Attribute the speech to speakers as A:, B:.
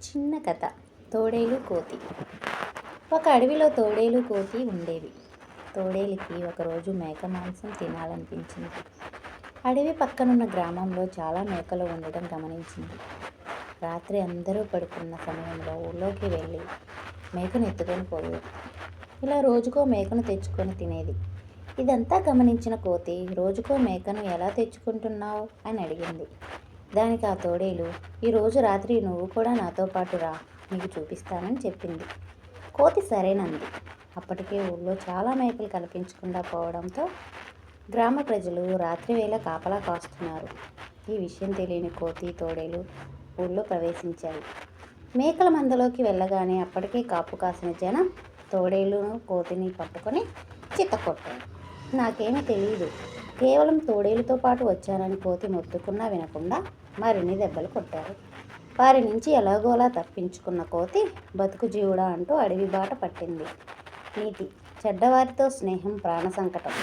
A: చిన్న కథ. తోడేలు కోతి. ఒక అడవిలో తోడేలు కోతి ఉండేవి. తోడేలుకి ఒకరోజు మేక మాంసం తినాలనిపించింది. అడవి పక్కనున్న గ్రామంలో చాలా మేకలు ఉండడం గమనించింది. రాత్రి అందరూ పడుకున్న సమయంలో ఊళ్ళోకి వెళ్ళి మేకను ఎత్తుకొని పోయేది. ఇలా రోజుకో మేకను తెచ్చుకొని తినేది. ఇదంతా గమనించిన కోతి, రోజుకో మేకను ఎలా తెచ్చుకుంటున్నావు అని అడిగింది. దానికి ఆ తోడేలు, ఈరోజు రాత్రి నువ్వు కూడా నాతో పాటు రా, నీకు చూపిస్తానని చెప్పింది. కోతి సరేనంది. అప్పటికే ఊళ్ళో చాలా మేకలు కనిపించకుండా పోవడంతో గ్రామ ప్రజలు రాత్రివేళ కాపలా కాస్తున్నారు. ఈ విషయం తెలియని కోతి, తోడేలు ఊళ్ళో ప్రవేశించాయి. మేకల మందలోకి వెళ్ళగానే అప్పటికే కాపు కాసిన జనం తోడేలును, కోతిని పట్టుకొని చిత్తకొట్టారు. నాకేమీ తెలియదు, కేవలం తోడేలుతో పాటు వచ్చానని కోతి మొత్తుకున్నా వినకుండా మరిన్ని దెబ్బలు కొట్టారు. వారి నుంచి ఎలాగోలా తప్పించుకున్న కోతి బతుకు జీవుడా అంటూ అడవి బాట పట్టింది. నీతి: చెడ్డవారితో స్నేహం ప్రాణ సంకటం.